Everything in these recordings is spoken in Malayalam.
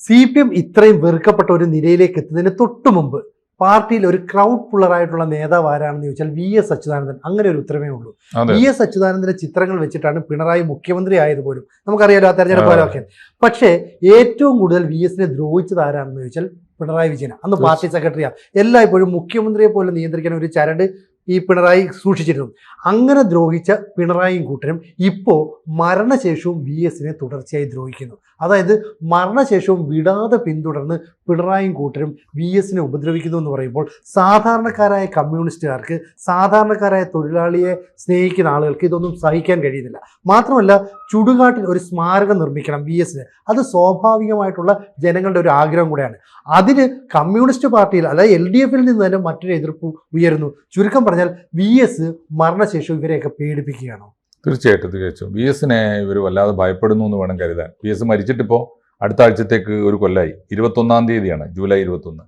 CPM ഇത്രയും വെറുക്കപ്പെട്ട ഒരു നിലയിലേക്ക് എത്തുന്നതിന് തൊട്ടു മുമ്പ് പാർട്ടിയിൽ ഒരു ക്രൗഡ് പുള്ളറായിട്ടുള്ള നേതാവ് ആരാണെന്ന് ചോദിച്ചാൽ VS അച്യുതാനന്ദൻ. അങ്ങനെ ഒരു ഉത്തരമേ ഉള്ളൂ. VS അച്യുതാനന്ദന്റെ ചിത്രങ്ങൾ വെച്ചിട്ടാണ് പിണറായി മുഖ്യമന്ത്രി ആയതുപോലും നമുക്കറിയാലോ, ആ തെരഞ്ഞെടുപ്പ് കാലമൊക്കെ. പക്ഷേ ഏറ്റവും കൂടുതൽ VSനെ ദ്രോഹിച്ചത് ആരാണെന്ന് ചോദിച്ചാൽ പിണറായി വിജയൻ. അന്ന് പാർട്ടി സെക്രട്ടറിയാണ്. എല്ലായ്പ്പോഴും മുഖ്യമന്ത്രിയെ പോലെ നിയന്ത്രിക്കാൻ ഒരു ചരട് ഈ പിണറായി സൂക്ഷിച്ചിരുന്നു. അങ്ങനെ ദ്രോഹിച്ച പിണറായിയും കൂട്ടരും ഇപ്പോൾ മരണശേഷവും VSനെ തുടർച്ചയായി ദ്രോഹിക്കുന്നു. അതായത് മരണശേഷവും വിടാതെ പിന്തുടർന്ന് പിണറായിയും കൂട്ടരും VSനെ ഉപദ്രവിക്കുന്നു എന്ന് പറയുമ്പോൾ സാധാരണക്കാരായ കമ്മ്യൂണിസ്റ്റുകാർക്ക്, സാധാരണക്കാരായ തൊഴിലാളിയെ സ്നേഹിക്കുന്ന ആളുകൾക്ക് ഇതൊന്നും സഹിക്കാൻ കഴിയുന്നില്ല. മാത്രമല്ല, ചുടുകാട്ടിൽ ഒരു സ്മാരകം നിർമ്മിക്കണം VSന്. അത് സ്വാഭാവികമായിട്ടുള്ള ജനങ്ങളുടെ ഒരു ആഗ്രഹം കൂടെയാണ്. അതിന് കമ്മ്യൂണിസ്റ്റ് പാർട്ടിയിൽ, അതായത് LDFിൽ നിന്ന് തന്നെ മറ്റൊരു എതിർപ്പ് ഉയരുന്നു. ചുരുക്കം പറഞ്ഞാൽ VS മരണശേഷം ഇവരെയൊക്കെ പേടിപ്പിക്കുകയാണോ? തീർച്ചയായിട്ടും VSനെ ഇവർ വല്ലാതെ ഭയപ്പെടുന്നു എന്ന് വേണം കരുതാൻ. VS മരിച്ചിട്ടിപ്പോൾ അടുത്ത ആഴ്ചത്തേക്ക് ഒരു കൊല്ലമായി. 21-ാം തീയതിയാണ്, ജൂലൈ 21.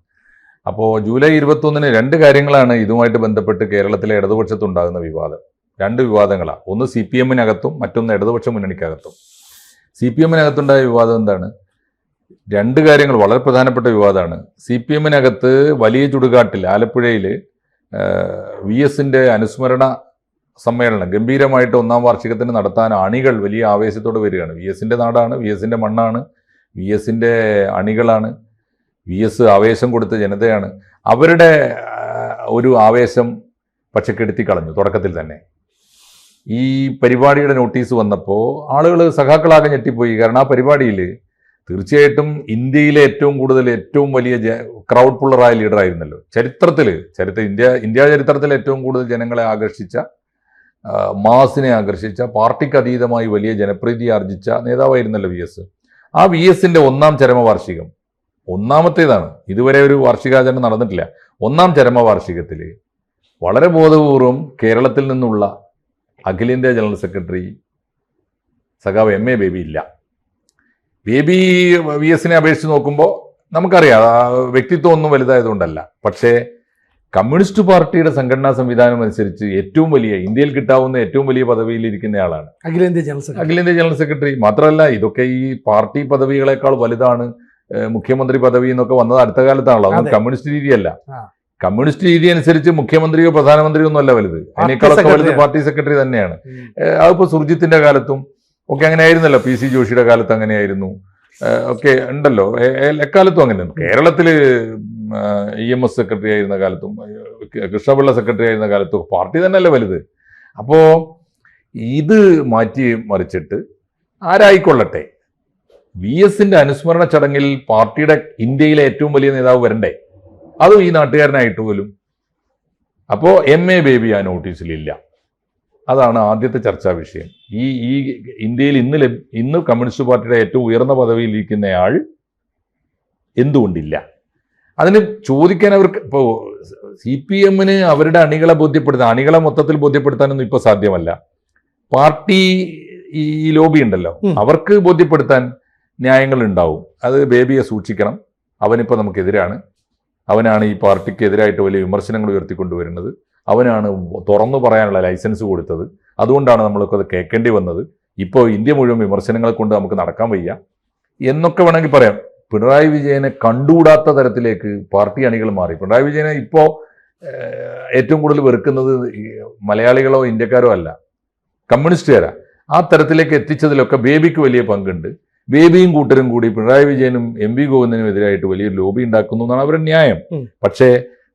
അപ്പോൾ ജൂലൈ 21-ന് രണ്ട് കാര്യങ്ങളാണ് ഇതുമായിട്ട് ബന്ധപ്പെട്ട് കേരളത്തിലെ ഇടതുപക്ഷത്തുണ്ടാകുന്ന വിവാദം. രണ്ട് വിവാദങ്ങളാണ്. ഒന്ന് CPMനകത്തും മറ്റൊന്ന് ഇടതുപക്ഷ മുന്നണിക്കകത്തും. CPMനകത്തുണ്ടായ വിവാദം എന്താണ്? രണ്ട് കാര്യങ്ങൾ വളരെ പ്രധാനപ്പെട്ട വിവാദമാണ്. CPMനകത്ത് വലിയ ചുടുകാട്ടിൽ ആലപ്പുഴയിൽ VSന്റെ അനുസ്മരണ സമ്മേളനം ഗംഭീരമായിട്ട് 1-ാം വാർഷികത്തിന് നടത്താൻ അണികൾ വലിയ ആവേശത്തോടെ വരികയാണ്. VSന്റെ നാടാണ്, VSന്റെ മണ്ണാണ്, VSന്റെ അണികളാണ്, VS ആവേശം കൊടുത്ത ജനതയാണ്. അവരുടെ ഒരു ആവേശം പക്ഷെ കെടുത്തി കളഞ്ഞു തുടക്കത്തിൽ തന്നെ. ഈ പരിപാടിയുടെ നോട്ടീസ് വന്നപ്പോൾ ആളുകൾ സഖാക്കളാകെ ഞെട്ടിപ്പോയി. കാരണം ആ പരിപാടിയിൽ തീർച്ചയായിട്ടും ഇന്ത്യയിലെ ഏറ്റവും വലിയ ക്രൗഡ് പുള്ളറായ ലീഡറായിരുന്നല്ലോ. ഇന്ത്യ ചരിത്രത്തിൽ ഏറ്റവും കൂടുതൽ ജനങ്ങളെ ആകർഷിച്ച, മാസിനെ ആകർഷിച്ച, പാർട്ടിക്ക് അതീതമായി വലിയ ജനപ്രീതി ആർജിച്ച നേതാവായിരുന്നല്ലോ VS. ആ VSന്റെ 1-ാം ചരമവാർഷികം, ഒന്നാമത്തേതാണ്, ഇതുവരെ ഒരു വാർഷികാചരണം നടന്നിട്ടില്ല. 1-ാം ചരമവാർഷികത്തിൽ വളരെ ബോധപൂർവം കേരളത്തിൽ നിന്നുള്ള അഖിലേന്ത്യാ ജനറൽ സെക്രട്ടറി സഖാവ് MA ബേബി ഇല്ല. ബേബി VSനെ അപേക്ഷിച്ച് നോക്കുമ്പോൾ നമുക്കറിയാം വ്യക്തിത്വം ഒന്നും വലുതായതുകൊണ്ടല്ല. പക്ഷേ കമ്മ്യൂണിസ്റ്റ് പാർട്ടിയുടെ സംഘടനാ സംവിധാനം അനുസരിച്ച് ഇന്ത്യയിൽ കിട്ടാവുന്ന ഏറ്റവും വലിയ പദവിയിലിരിക്കുന്നയാളാണ് അഖിലേന്ത്യാ ജനറൽ സെക്രട്ടറി. മാത്രമല്ല, ഇതൊക്കെ ഈ പാർട്ടി പദവികളെക്കാൾ വലുതാണ്. മുഖ്യമന്ത്രി പദവി എന്നൊക്കെ വന്നത് അടുത്ത കാലത്താണല്ലോ. അതൊന്നും കമ്മ്യൂണിസ്റ്റ് രീതിയല്ല. കമ്മ്യൂണിസ്റ്റ് രീതി അനുസരിച്ച് മുഖ്യമന്ത്രിയോ പ്രധാനമന്ത്രിയോ ഒന്നും അല്ല വലുത്. അതിനേക്കാളൊക്കെ വലുത് പാർട്ടി സെക്രട്ടറി തന്നെയാണ്. അതിപ്പോൾ സുർജിത്തിന്റെ കാലത്തും ഒക്കെ അങ്ങനെ ആയിരുന്നല്ലോ. PC ജോഷിയുടെ കാലത്ത് അങ്ങനെയായിരുന്നു. ഒക്കെ ഉണ്ടല്ലോ, എക്കാലത്തും അങ്ങനെ. കേരളത്തിൽ EMS സെക്രട്ടറി ആയിരുന്ന കാലത്തും കൃഷ്ണപിള്ള സെക്രട്ടറി ആയിരുന്ന കാലത്തും പാർട്ടി തന്നെയല്ലേ വലുത്. അപ്പോൾ ഇത് മാറ്റി മറിച്ചിട്ട് ആരായിക്കൊള്ളട്ടെ, VSന്റെ അനുസ്മരണ ചടങ്ങിൽ പാർട്ടിയുടെ ഇന്ത്യയിലെ ഏറ്റവും വലിയ നേതാവ് വരണ്ടേ, അതും ഈ നാട്ടുകാരനായിട്ട് പോലും. അപ്പോൾ MA ബേബി ആ നോട്ടീസിലില്ല. അതാണ് ആദ്യത്തെ ചർച്ചാ വിഷയം. ഈ ഇന്ത്യയിൽ ഇന്ന് കമ്മ്യൂണിസ്റ്റ് പാർട്ടിയുടെ ഏറ്റവും ഉയർന്ന പദവിയിലിരിക്കുന്നയാൾ എന്തുകൊണ്ടില്ല? അതിന് ചോദിക്കാൻ അവർക്ക് ഇപ്പോൾ CPMന് അവരുടെ അണികളെ മൊത്തത്തിൽ ബോധ്യപ്പെടുത്താനൊന്നും ഇപ്പോൾ സാധ്യമല്ല. പാർട്ടി ഈ ലോബി ഉണ്ടല്ലോ, അവർക്ക് ബോധ്യപ്പെടുത്താൻ ന്യായങ്ങൾ ഉണ്ടാവും. അത് ബേബിയെ സൂക്ഷിക്കണം, അവനിപ്പോൾ നമുക്കെതിരാണ്, അവനാണ് ഈ പാർട്ടിക്ക് എതിരായിട്ട് വലിയ വിമർശനങ്ങൾ ഉയർത്തിക്കൊണ്ടുവരുന്നത്, അവനാണ് തുറന്നു പറയാനുള്ള ലൈസൻസ് കൊടുത്തത്, അതുകൊണ്ടാണ് നമ്മളൊക്കെ അത് കേൾക്കേണ്ടി വന്നത്, ഇപ്പോൾ ഇന്ത്യ മുഴുവൻ വിമർശനങ്ങളെ കൊണ്ട് നമുക്ക് നടക്കാൻ വയ്യ എന്നൊക്കെ വേണമെങ്കിൽ പറയാം. പിണറായി വിജയനെ കണ്ടുകൂടാത്ത തരത്തിലേക്ക് പാർട്ടി അണികൾ മാറി. പിണറായി വിജയനെ ഇപ്പോൾ ഏറ്റവും കൂടുതൽ വെറുക്കുന്നത് മലയാളികളോ ഇന്ത്യക്കാരോ അല്ല, കമ്മ്യൂണിസ്റ്റുകാരാ. ആ തരത്തിലേക്ക് എത്തിച്ചതിലൊക്കെ ബേബിക്ക് വലിയ പങ്കുണ്ട്. ബേബിയും കൂട്ടരും കൂടി പിണറായി വിജയനും MV ഗോവിന്ദനും എതിരായിട്ട് വലിയൊരു ലോബി ഉണ്ടാക്കുന്നു എന്നാണ് അവരുടെ ന്യായം. പക്ഷേ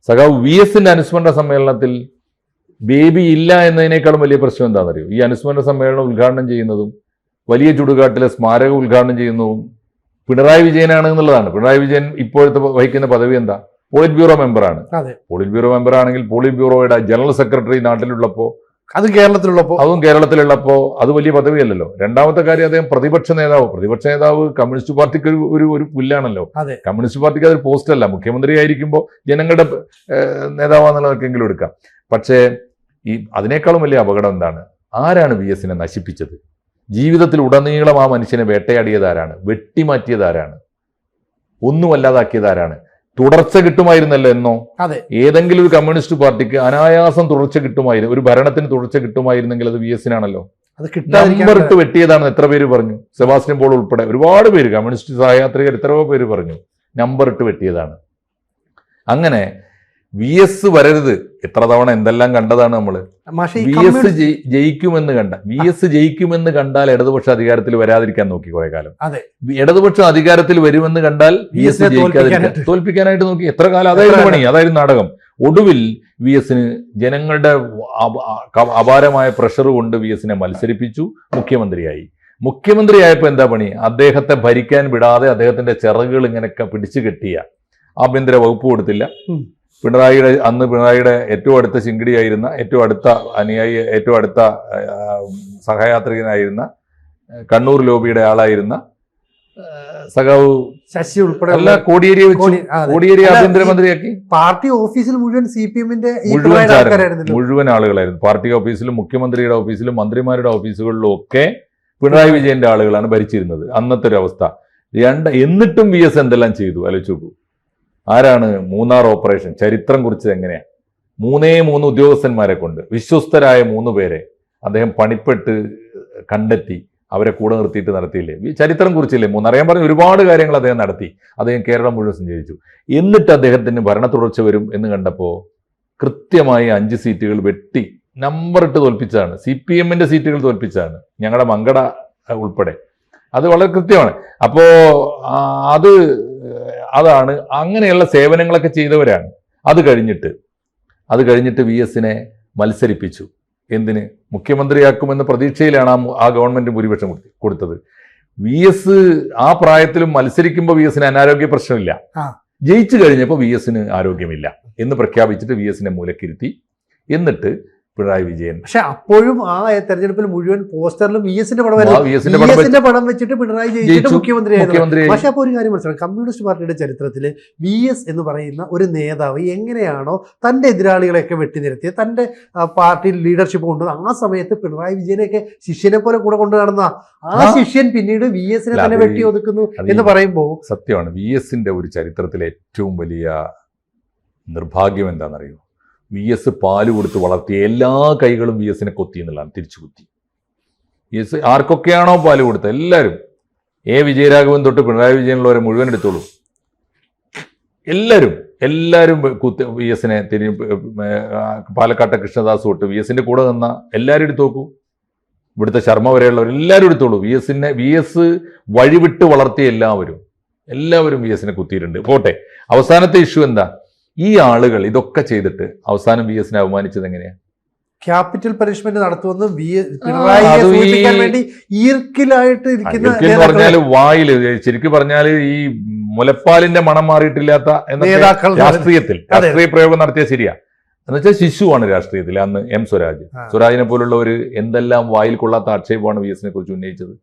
സഖാവ് VSന്റെ അനുസ്മരണ സമ്മേളനത്തിൽ ബേബി ഇല്ല എന്നതിനേക്കാളും വലിയ പ്രശ്നം എന്താണെന്നറിയോ? ഈ അനുസ്മരണ സമ്മേളനം ഉദ്ഘാടനം ചെയ്യുന്നതും വലിയ ചുടുകാട്ടിലെ സ്മാരകം ഉദ്ഘാടനം ചെയ്യുന്നതും പിണറായി വിജയനാണ് എന്നുള്ളതാണ്. പിണറായി വിജയൻ ഇപ്പോഴത്തെ വഹിക്കുന്ന പദവി എന്താ? പോളിറ്റ് ബ്യൂറോ മെമ്പറാണ്. പോളിറ്റ് ബ്യൂറോ മെമ്പറാണെങ്കിൽ പോളിറ്റ് ബ്യൂറോയുടെ ജനറൽ സെക്രട്ടറി നാട്ടിലുള്ളപ്പോൾ, അതും കേരളത്തിലുള്ളപ്പോൾ അത് വലിയ പദവിയല്ലല്ലോ. രണ്ടാമത്തെ കാര്യം, അദ്ദേഹം പ്രതിപക്ഷ നേതാവ് കമ്മ്യൂണിസ്റ്റ് പാർട്ടിക്ക് ഒരു പുല്ലാണല്ലോ. കമ്മ്യൂണിസ്റ്റ് പാർട്ടിക്ക് അതൊരു പോസ്റ്റ് അല്ല. മുഖ്യമന്ത്രി ആയിരിക്കുമ്പോൾ ജനങ്ങളുടെ നേതാവാന്നുള്ളതൊക്കെങ്കിലും എടുക്കാം. പക്ഷേ അതിനേക്കാളും വലിയ അപകടം എന്താണ്? ആരാണ് VSനെ നശിപ്പിച്ചത്? ജീവിതത്തിൽ ഉടനീളം ആ മനുഷ്യനെ വേട്ടയാടിയതാരാണ്? വെട്ടിമാറ്റിയതാരാണ്? ഒന്നുമല്ലാതാക്കിയതാരാണ്? തുടർച്ച കിട്ടുമായിരുന്നല്ലോ എന്നോ. ഏതെങ്കിലും ഒരു കമ്മ്യൂണിസ്റ്റ് പാർട്ടിക്ക് അനായാസം തുടർച്ച കിട്ടുമായിരുന്നു, ഒരു ഭരണത്തിന് തുടർച്ച കിട്ടുമായിരുന്നെങ്കിൽ അത് VSനാണല്ലോ. അത് കിട്ടാതിരിക്കാൻ നമ്പറിട്ട് വെട്ടിയതാണെന്ന് എത്ര പേര് പറഞ്ഞു? സെബാസ്റ്റ്യൻ പോൾ ഉൾപ്പെടെ ഒരുപാട് പേര്, കമ്മ്യൂണിസ്റ്റ് സഹയാത്രികർ എത്രയോ പേര് പറഞ്ഞു നമ്പറിട്ട് വെട്ടിയതാണ്. അങ്ങനെ വി എസ് വരരുത്, എത്ര തവണ എന്തെല്ലാം കണ്ടതാണ് നമ്മള്. വി എസ് ജയിക്കുമെന്ന് കണ്ടാൽ ഇടതുപക്ഷ അധികാരത്തിൽ വരാതിരിക്കാൻ നോക്കി കുറെ കാലം. ഇടതുപക്ഷം അധികാരത്തിൽ വരുമെന്ന് കണ്ടാൽ വി എസ് തോൽപ്പിക്കാനായിട്ട് നോക്കി എത്ര കാലം. അതായിരുന്നു പണി, അതായിരുന്നു നാടകം. ഒടുവിൽ വി എസിന് ജനങ്ങളുടെ അപാരമായ പ്രഷർ കൊണ്ട് വി എസിനെ മത്സരിപ്പിച്ചു, മുഖ്യമന്ത്രിയായി. മുഖ്യമന്ത്രിയായപ്പോൾ എന്താ പണി? അദ്ദേഹത്തെ ഭരിക്കാൻ വിടാതെ അദ്ദേഹത്തിന്റെ ചിറകുകൾ ഇങ്ങനെയൊക്കെ പിടിച്ചു കെട്ടിയ ആഭ്യന്തര വകുപ്പ് കൊടുത്തില്ല. പിണറായിയുടെ ഏറ്റവും അടുത്ത ശിങ്കിടിയായിരുന്ന, ഏറ്റവും അടുത്ത അനുയായി, ഏറ്റവും അടുത്ത സഹയാത്രികനായിരുന്ന, കണ്ണൂർ ലോബിയുടെ ആളായിരുന്ന സഖാവ് ശശി ഉൾപ്പെടെ കോടിയേരി ആഭ്യന്തരമന്ത്രിയാക്കി. പാർട്ടി ഓഫീസിൽ മുഴുവൻ CPM-ന്റെ മുഴുവൻ ആളുകളായിരുന്നു. പാർട്ടി ഓഫീസിലും മുഖ്യമന്ത്രിയുടെ ഓഫീസിലും മന്ത്രിമാരുടെ ഓഫീസുകളിലും ഒക്കെ പിണറായി വിജയന്റെ ആളുകളാണ് ഭരിച്ചിരുന്നത്. അന്നത്തെ ഒരു അവസ്ഥ. എന്നിട്ടും വി എസ് എന്തെല്ലാം ചെയ്തു ആലോചിച്ചു നോക്കൂ. ആരാണ് മൂന്നാർ ഓപ്പറേഷൻ ചരിത്രം കുറിച്ചത് എങ്ങനെയാ? 3 ഉദ്യോഗസ്ഥന്മാരെ കൊണ്ട്, വിശ്വസ്തരായ 3 പേരെ അദ്ദേഹം പണിപ്പെട്ട് കണ്ടെത്തി അവരെ കൂടെ നിർത്തിയിട്ട് നടത്തിയില്ലേ? ചരിത്രം കുറിച്ചില്ലേ? അറിയാൻ പറഞ്ഞ ഒരുപാട് കാര്യങ്ങൾ അദ്ദേഹം നടത്തി. അദ്ദേഹം കേരളം മുഴുവൻ സഞ്ചരിച്ചു. എന്നിട്ട് അദ്ദേഹത്തിന് ഭരണ തുടർച്ച വരും എന്ന് കണ്ടപ്പോൾ കൃത്യമായി 5 സീറ്റുകൾ വെട്ടി നമ്പറിട്ട് തോൽപ്പിച്ചതാണ്. CPM-ന്റെ സീറ്റുകൾ തോൽപ്പിച്ചതാണ്, ഞങ്ങളുടെ മങ്കട ഉൾപ്പെടെ. അത് വളരെ കൃത്യമാണ്. അപ്പോ അതാണ് അങ്ങനെയുള്ള സേവനങ്ങളൊക്കെ ചെയ്തവരാണ്. അത് കഴിഞ്ഞിട്ട് വി എസിനെ മത്സരിപ്പിച്ചു. എന്തിന്? മുഖ്യമന്ത്രിയാക്കുമെന്ന പ്രതീക്ഷയിലാണ് ആ ഗവൺമെന്റ് ഭൂരിപക്ഷം കൊടുത്തത്. വി എസ് ആ പ്രായത്തിലും മത്സരിക്കുമ്പോൾ വി എസിന് അനാരോഗ്യ പ്രശ്നമില്ല. ജയിച്ചു കഴിഞ്ഞപ്പോൾ വി എസിന് ആരോഗ്യമില്ല എന്ന് പ്രഖ്യാപിച്ചിട്ട് വി എസിനെ മൂലക്കിരുത്തി. എന്നിട്ട് പിണറായി വിജയൻ. പക്ഷെ അപ്പോഴും ആ തെരഞ്ഞെടുപ്പിൽ മുഴുവൻ പോസ്റ്ററിലും വി എസിന്റെ പടം വെച്ചിട്ട് പിണറായി ജയിച്ചിട്ട് മുഖ്യമന്ത്രി. പക്ഷെ അപ്പോൾ ഒരു കാര്യം മനസ്സിലാക്കാം, കമ്മ്യൂണിസ്റ്റ് പാർട്ടിയുടെ ചരിത്രത്തിൽ വി എസ് എന്ന് പറയുന്ന ഒരു നേതാവ് എങ്ങനെയാണോ തന്റെ എതിരാളികളെയൊക്കെ വെട്ടിനിരത്തിയത്, തന്റെ പാർട്ടിയിൽ ലീഡർഷിപ്പ് കൊണ്ടുവന്നത്, ആ സമയത്ത് പിണറായി വിജയനെയൊക്കെ ശിഷ്യനെ പോലെ കൂടെ കൊണ്ടു നടന്ന ആ ശിഷ്യൻ പിന്നീട് വി എസിനെ തന്നെ വെട്ടി ഒതുക്കുന്നു എന്ന് പറയുമ്പോൾ സത്യമാണ്. വി എസിന്റെ ഒരു ചരിത്രത്തിലെ ഏറ്റവും വലിയ നിർഭാഗ്യം എന്താണെന്നറിയോ? വി എസ് പാല് കൊടുത്ത് വളർത്തിയ എല്ലാ കൈകളും വി എസിനെ കൊത്തി എന്നുള്ളതാണ്, തിരിച്ചു കുത്തി. വി എസ് ആർക്കൊക്കെയാണോ പാല് കൊടുത്തത് എല്ലാവരും, വിജയരാഘവൻ തൊട്ട് പിണറായി വിജയനുള്ളവരെ മുഴുവൻ എടുത്തോളൂ, എല്ലാവരും വി എസിനെ പാലക്കാട്ടെ കൃഷ്ണദാസ് തൊട്ട് വി എസിന്റെ കൂടെ നിന്ന എല്ലാവരും എടുത്തു നോക്കൂ. ഇവിടുത്തെ ശർമ്മ വരെയുള്ളവർ എല്ലാവരും എടുത്തോളൂ. വി എസ് വഴിവിട്ട് വളർത്തിയ എല്ലാവരും വി എസിനെ കുത്തിയിട്ടുണ്ട്. പോട്ടെ, അവസാനത്തെ ഇഷ്യൂ എന്താ? ഈ ആളുകൾ ഇതൊക്കെ ചെയ്തിട്ട് അവസാനം വി എസിനെ അപമാനിച്ചത് എങ്ങനെയാ? ക്യാപിറ്റൽ പണിഷ്മെന്റ് നടത്തുമെന്ന് പറഞ്ഞാല് വായില്, ശരിക്കും പറഞ്ഞാല് ഈ മുലപ്പാലിന്റെ മണം മാറിയിട്ടില്ലാത്ത രാഷ്ട്രീയ പ്രയോഗം നടത്തിയ ശരിയാ. എന്നുവെച്ചാൽ ശിശുവാണ് രാഷ്ട്രീയത്തിൽ അന്ന് സ്വരാജിനെ പോലുള്ളവർ എന്തെല്ലാം വായിൽ കൊള്ളാത്ത ആക്ഷേപമാണ് വി എസിനെ കുറിച്ച് ഉന്നയിച്ചത്.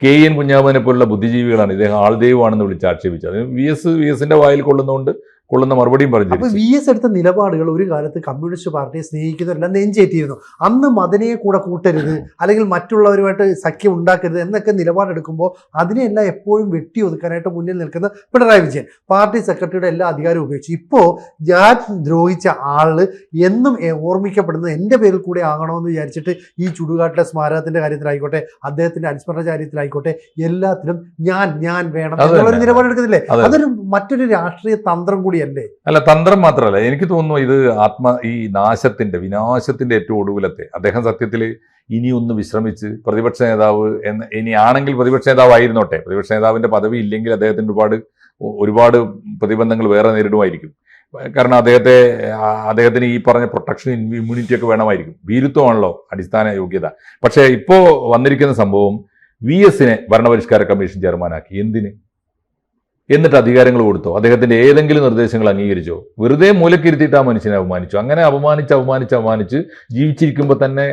KN കുഞ്ഞാമനെ പോലുള്ള ബുദ്ധിജീവികളാണ് ഇദ്ദേഹം ആൾദൈവമാണെന്ന് വിളിച്ച് ആക്ഷേപിച്ചത്. വി എസിന്റെ വായിൽ കൊള്ളുന്ന മറുപടിയും പറഞ്ഞു. അപ്പൊ വി എസ് എടുത്ത നിലപാടുകൾ ഒരു കാലത്ത് കമ്മ്യൂണിസ്റ്റ് പാർട്ടിയെ സ്നേഹിക്കുന്നവരെല്ലാം നെഞ്ചേറ്റിയിരുന്നു. അന്ന് മദനയെ കൂടെ കൂട്ടരുത്, അല്ലെങ്കിൽ മറ്റുള്ളവരുമായിട്ട് സഖ്യം ഉണ്ടാക്കരുത് എന്നൊക്കെ നിലപാടെടുക്കുമ്പോൾ അതിനെല്ലാം എപ്പോഴും വെട്ടി ഒതുക്കാനായിട്ട് മുന്നിൽ നിൽക്കുന്ന പിണറായി വിജയൻ പാർട്ടി സെക്രട്ടറിയുടെ എല്ലാ അധികാരവും ഉപയോഗിച്ചു. ഇപ്പോൾ ഞാൻ ദ്രോഹിച്ച ആള് എന്നും ഓർമ്മിക്കപ്പെടുന്നത് എൻ്റെ പേരിൽ കൂടെ ആകണമെന്ന് വിചാരിച്ചിട്ട് ഈ ചുടുകാട്ടിലെ സ്മാരകത്തിന്റെ കാര്യത്തിലായിക്കോട്ടെ, അദ്ദേഹത്തിന്റെ അനുസ്മരണ കാര്യത്തിലായിക്കോട്ടെ, എല്ലാത്തിലും ഞാൻ വേണം എന്നുള്ളൊരു നിലപാടെടുക്കുന്നില്ലേ? അതൊരു മറ്റൊരു രാഷ്ട്രീയ തന്ത്രം കൂടിയല്ലേ? അല്ല, തന്ത്രം മാത്രമല്ല, എനിക്ക് തോന്നുന്നു ഇത് ഈ വിനാശത്തിന്റെ ഏറ്റവും ഒടുവിലത്തെ. അദ്ദേഹം സത്യത്തിൽ ഇനിയൊന്ന് വിശ്രമിച്ച് പ്രതിപക്ഷ നേതാവ് ഇനിയാണെങ്കിൽ പ്രതിപക്ഷ നേതാവായിരുന്നോട്ടെ, പ്രതിപക്ഷ നേതാവിന്റെ പദവി ഇല്ലെങ്കിൽ അദ്ദേഹത്തിന് ഒരുപാട് പ്രതിബന്ധങ്ങൾ വേറെ നേരിടുമായിരിക്കും. കാരണം അദ്ദേഹത്തിന് ഈ പറഞ്ഞ പ്രൊട്ടക്ഷൻ ഇമ്മ്യൂണിറ്റി ഒക്കെ വേണമായിരിക്കും. ഭീരുത്വമാണല്ലോ അടിസ്ഥാന യോഗ്യത. പക്ഷേ ഇപ്പോൾ വന്നിരിക്കുന്ന സംഭവം, വി എസിനെ ഭരണപരിഷ്കാര കമ്മീഷൻ ചെയർമാനാക്കി. എന്തിന്? എന്നിട്ട് അധികാരങ്ങൾ കൊടുത്തോ? അദ്ദേഹത്തിന്റെ ഏതെങ്കിലും നിർദ്ദേശങ്ങൾ അംഗീകരിച്ചോ? വെറുതെ മൂലക്കിരുത്തിയിട്ട് ആ മനുഷ്യനെ അപമാനിച്ചു. അങ്ങനെ അപമാനിച്ച് ജീവിച്ചിരിക്കുമ്പോൾ തന്നെ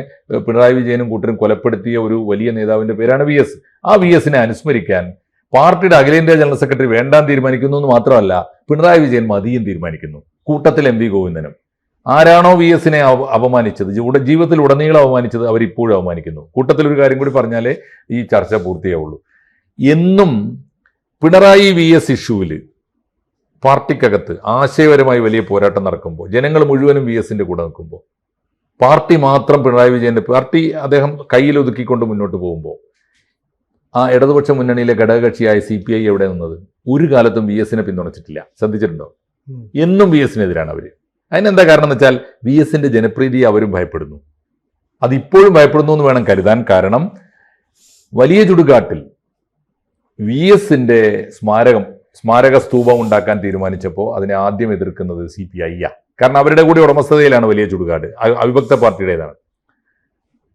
പിണറായി വിജയനും കൂട്ടരും കൊലപ്പെടുത്തിയ ഒരു വലിയ നേതാവിന്റെ പേരാണ് വി എസ്. ആ വി എസിനെ അനുസ്മരിക്കാൻ പാർട്ടിയുടെ അഖിലേന്ത്യാ ജനറൽ സെക്രട്ടറി വേണ്ടാൻ തീരുമാനിക്കുന്നു എന്ന് മാത്രമല്ല, പിണറായി വിജയൻ മതിയും തീരുമാനിക്കുന്നു. കൂട്ടത്തിൽ MV ഗോവിന്ദനും. ആരാണോ വി എസിനെ അപമാനിച്ചത്, ജീവിതത്തിൽ ഉടനീളം അപമാനിച്ചത്, അവരിപ്പോഴും അപമാനിക്കുന്നു. കൂട്ടത്തിൽ ഒരു കാര്യം കൂടി പറഞ്ഞാലേ ഈ ചർച്ച പൂർത്തിയാവുള്ളൂ. എന്നും പിണറായി വി എസ് ഇഷ്യൂവിൽ പാർട്ടിക്കകത്ത് ആശയപരമായി വലിയ പോരാട്ടം നടക്കുമ്പോൾ, ജനങ്ങൾ മുഴുവനും വി എസിന്റെ കൂടെ നിൽക്കുമ്പോൾ, പാർട്ടി മാത്രം പിണറായി വിജയന്റെ പാർട്ടി അദ്ദേഹം കയ്യിലൊതുക്കിക്കൊണ്ട് മുന്നോട്ട് പോകുമ്പോൾ ആ ഇടതുപക്ഷ മുന്നണിയിലെ ഘടകകക്ഷിയായ CPI എവിടെ നിന്നത്? ഒരു കാലത്തും VS പിന്തുണച്ചിട്ടില്ല. ശ്രദ്ധിച്ചിട്ടുണ്ടോ? എന്നും VS എതിരാണ് അവർ. അതിനെന്താ കാരണം എന്ന് വെച്ചാൽ VS ജനപ്രീതിയെ അവരും ഭയപ്പെടുന്നു. അതിപ്പോഴും ഭയപ്പെടുന്നു എന്ന് വേണം കരുതാൻ. കാരണം വലിയ ചുടുകാട്ടിൽ VS സ്മാരക സ്തൂപം ഉണ്ടാക്കാൻ തീരുമാനിച്ചപ്പോൾ അതിനെ ആദ്യം എതിർക്കുന്നത് CPI. കാരണം അവരുടെ കൂടി ഉടമസ്ഥതയിലാണ് വലിയ ചുടുകാട്, അവിഭക്ത പാർട്ടിയുടേതാണ്.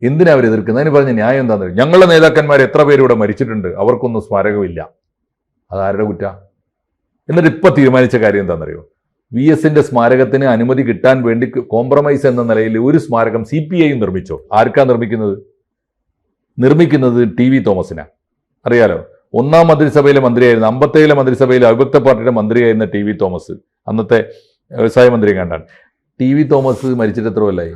എന്തിനാ അവർ എതിർക്കുന്നത്? അതിന് പറഞ്ഞ ന്യായം എന്താണെന്ന് അറിയാം. ഞങ്ങളുടെ നേതാക്കന്മാർ എത്ര പേര് ഇവിടെ മരിച്ചിട്ടുണ്ട്, അവർക്കൊന്നും സ്മാരകമില്ല. അതാരുടെ കുറ്റ? എന്നിട്ട് ഇപ്പം തീരുമാനിച്ച കാര്യം എന്താണെന്നറിയോ? VS സ്മാരകത്തിന് അനുമതി കിട്ടാൻ വേണ്ടി കോംപ്രമൈസ് എന്ന നിലയിൽ ഒരു സ്മാരകം CPI നിർമ്മിച്ചോ? ആർക്കാ നിർമ്മിക്കുന്നത് TV തോമസിനാ. അറിയാലോ, 1ാം മന്ത്രിസഭയിലെ മന്ത്രിയായിരുന്നു, 57 മന്ത്രിസഭയിലെ അവിഭക്ത പാർട്ടിയുടെ മന്ത്രിയായിരുന്ന TV തോമസ്, അന്നത്തെ വ്യവസായ മന്ത്രി കണ്ടാണ്. TV തോമസ് മരിച്ചിട്ട് എത്ര കൊല്ലായി?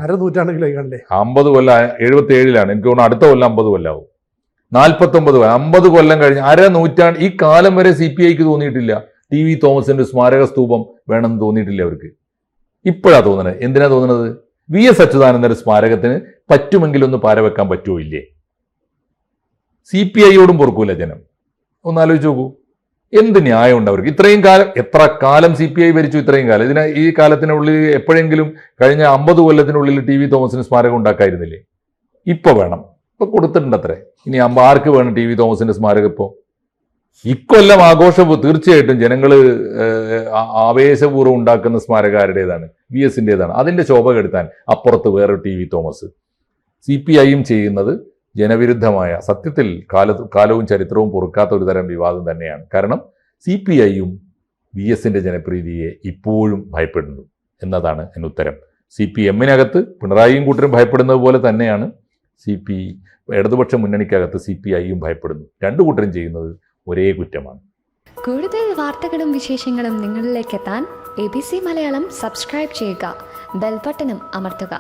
50 കൊല്ലം. 77 എനിക്ക് തോന്നുന്നു അടുത്ത കൊല്ലം 50 കൊല്ലാവും. 49 കൊല്ലം, 50 കൊല്ലം കഴിഞ്ഞ് അരനൂറ്റാണ്ട് ഈ കാലം വരെ CPIക്ക് തോന്നിയിട്ടില്ല TV തോമസിന്റെ സ്മാരക സ്തൂപം വേണമെന്ന് തോന്നിയിട്ടില്ല അവർക്ക്. ഇപ്പോഴാ തോന്നണത്. എന്തിനാ തോന്നുന്നത്? VS അച്യുതാനന്ദന്റെ സ്മാരകത്തിന് പറ്റുമെങ്കിൽ ഒന്ന് പാരവെക്കാൻ പറ്റുമോ ഇല്ലേ? CPIയോടും പൊറുക്കൂല ജനം. ഒന്ന് ആലോചിച്ച് നോക്കൂ, എന്ത് ന്യായമുണ്ട് അവർക്ക്? ഇത്രയും കാലം, എത്ര കാലം CPI ഭരിച്ചു? ഇത്രയും കാലം. ഈ കാലത്തിനുള്ളിൽ എപ്പോഴെങ്കിലും കഴിഞ്ഞ 50 കൊല്ലത്തിനുള്ളിൽ TV തോമസിന് സ്മാരകം ഉണ്ടാക്കായിരുന്നില്ലേ? ഇപ്പൊ വേണം. ഇപ്പൊ കൊടുത്തിട്ടുണ്ട് അത്രേ. ഇനി ആർക്ക് വേണം TV തോമസിന്റെ സ്മാരകം? ഇപ്പോൾ ഇക്കൊല്ലം ആഘോഷവും തീർച്ചയായിട്ടും ജനങ്ങൾ ആവേശപൂർവ്വം ഉണ്ടാക്കുന്ന സ്മാരകം ആരുടേതാണ്? VSന്റേതാണ്. അതിന്റെ ശോഭ കെടുത്താൻ അപ്പുറത്ത് വേറെ TV തോമസ്. CPIയും ചെയ്യുന്നത് ജനവിരുദ്ധമായ, സത്യത്തിൽ കാലവും ചരിത്രവും പൊറുക്കാത്ത ഒരു തരം വിവാദം തന്നെയാണ്. കാരണം CPIയും VSന്റെ ജനപ്രീതിയെ ഇപ്പോഴും ഭയപ്പെടുന്നു എന്നതാണ് അതിന് ഉത്തരം. CPMനകത്ത് പിണറായിയും കൂട്ടരും ഭയപ്പെടുന്നത് പോലെ തന്നെയാണ് ഇടതുപക്ഷ മുന്നണിക്കകത്ത് CPIയും ഭയപ്പെടുന്നു. രണ്ടു കൂട്ടരും ചെയ്യുന്നത് ഒരേ കുറ്റമാണ്. കൂടുതൽ വാർത്തകളും വിശേഷങ്ങളും നിങ്ങളിലേക്ക് എത്താൻ ABC മലയാളം സബ്സ്ക്രൈബ് ചെയ്യുക, ബെൽ ബട്ടണും അമർത്തുക.